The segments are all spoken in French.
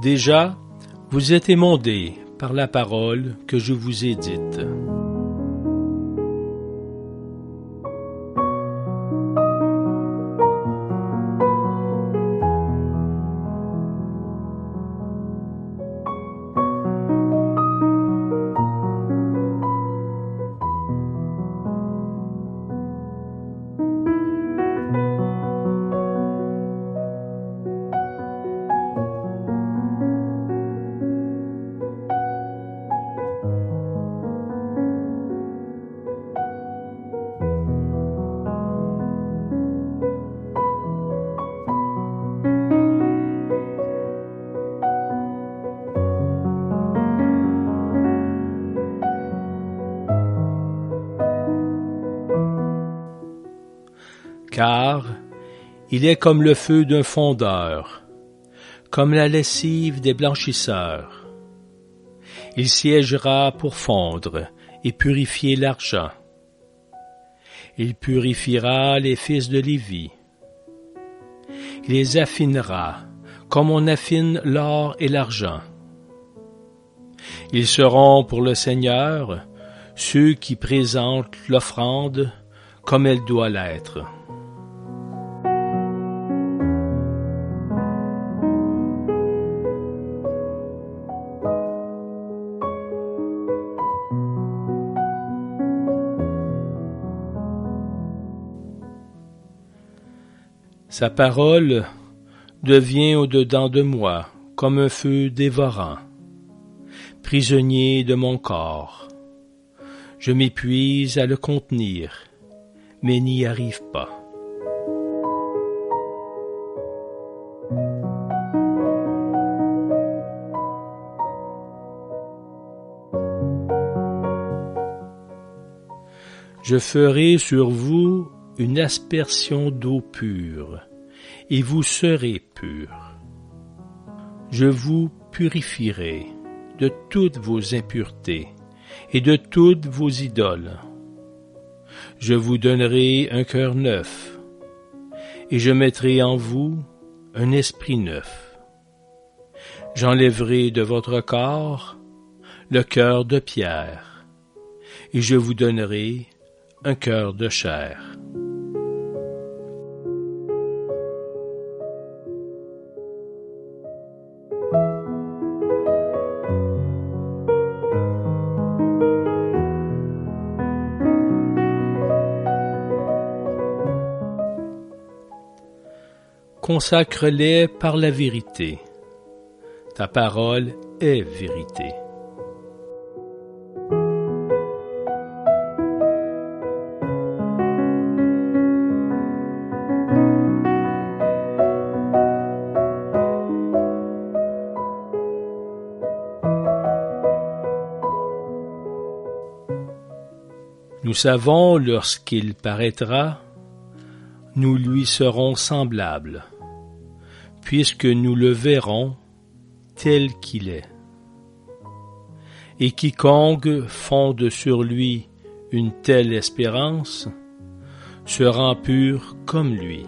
Déjà, vous êtes émondés par la parole que je vous ai dite. Car il est comme le feu d'un fondeur, comme la lessive des blanchisseurs. Il siégera pour fondre et purifier l'argent. Il purifiera les fils de Lévi. Il les affinera comme on affine l'or et l'argent. Ils seront pour le Seigneur ceux qui présentent l'offrande comme elle doit l'être. Sa parole devient au-dedans de moi comme un feu dévorant, prisonnier de mon corps. Je m'épuise à le contenir, mais n'y arrive pas. Je ferai sur vous une aspersion d'eau pure, et vous serez purs. Je vous purifierai de toutes vos impuretés et de toutes vos idoles. Je vous donnerai un cœur neuf, et je mettrai en vous un esprit neuf. J'enlèverai de votre corps le cœur de pierre, et je vous donnerai un cœur de chair. Consacre-les par la vérité. Ta parole est vérité. Nous savons, lorsqu'il paraîtra, nous lui serons semblables, puisque nous le verrons tel qu'il est. Et quiconque fonde sur lui une telle espérance se rend pur comme lui.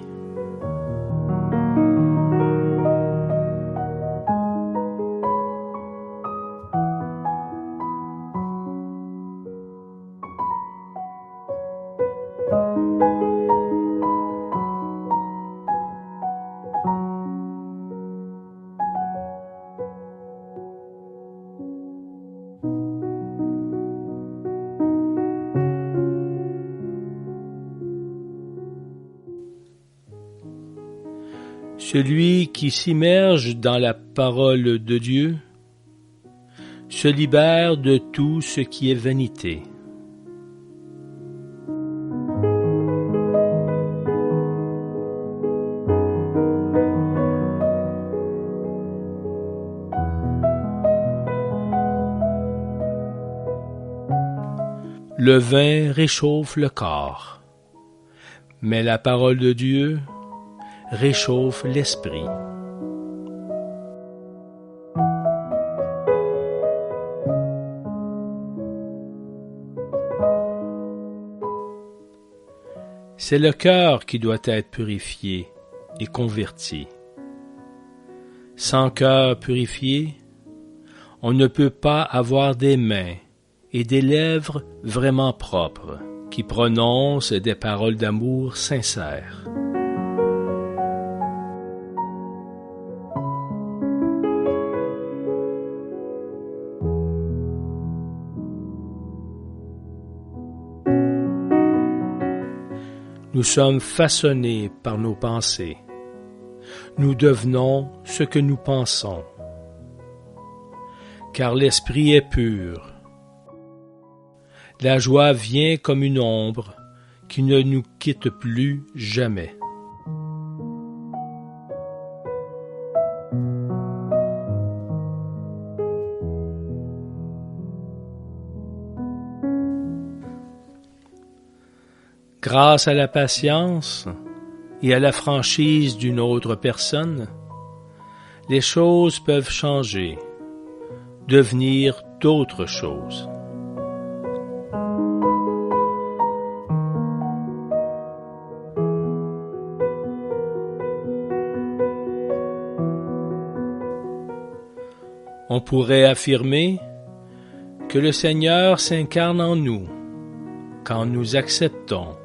Celui qui s'immerge dans la parole de Dieu se libère de tout ce qui est vanité. Le vin réchauffe le corps, mais la parole de Dieu réchauffe l'esprit. C'est le cœur qui doit être purifié et converti. Sans cœur purifié, on ne peut pas avoir des mains et des lèvres vraiment propres, qui prononcent des paroles d'amour sincères. Nous sommes façonnés par nos pensées. Nous devenons ce que nous pensons. Car l'esprit est pur. La joie vient comme une ombre qui ne nous quitte plus jamais. Grâce à la patience et à la franchise d'une autre personne, les choses peuvent changer, devenir d'autres choses. On pourrait affirmer que le Seigneur s'incarne en nous quand nous acceptons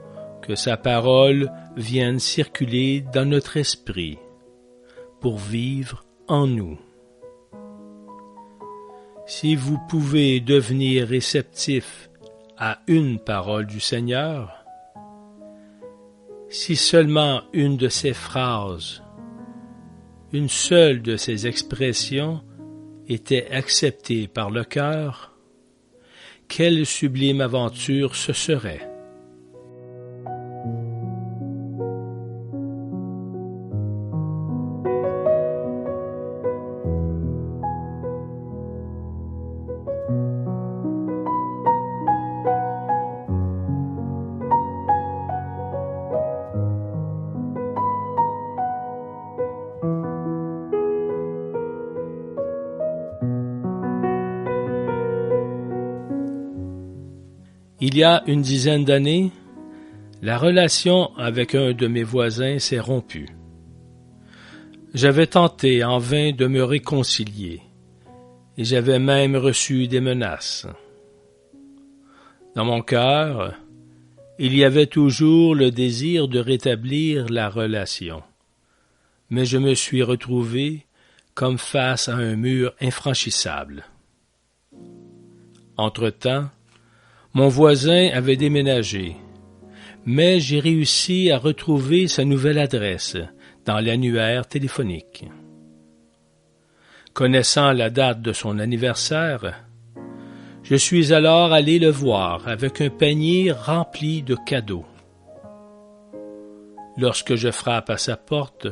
que sa parole vienne circuler dans notre esprit pour vivre en nous. Si vous pouvez devenir réceptif à une parole du Seigneur, si seulement une de ses phrases, une seule de ses expressions était acceptée par le cœur, quelle sublime aventure ce serait! Il y a une dizaine d'années, la relation avec un de mes voisins s'est rompue. J'avais tenté en vain de me réconcilier, et j'avais même reçu des menaces. Dans mon cœur, il y avait toujours le désir de rétablir la relation, mais je me suis retrouvé comme face à un mur infranchissable. Entre-temps, mon voisin avait déménagé, mais j'ai réussi à retrouver sa nouvelle adresse dans l'annuaire téléphonique. Connaissant la date de son anniversaire, je suis alors allé le voir avec un panier rempli de cadeaux. Lorsque je frappe à sa porte,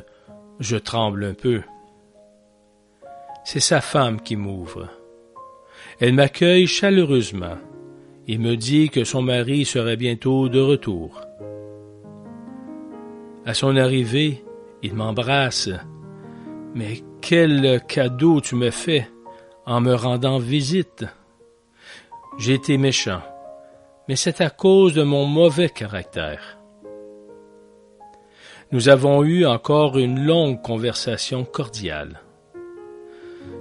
je tremble un peu. C'est sa femme qui m'ouvre. Elle m'accueille chaleureusement et me dit que son mari serait bientôt de retour. À son arrivée, il m'embrasse. « Mais quel cadeau tu me fais en me rendant visite! » J'ai été méchant, mais c'est à cause de mon mauvais caractère. Nous avons eu encore une longue conversation cordiale.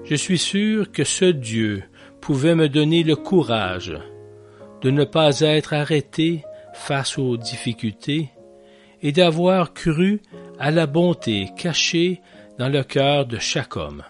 Je suis sûr que ce Dieu pouvait me donner le courage de ne pas être arrêté face aux difficultés et d'avoir cru à la bonté cachée dans le cœur de chaque homme.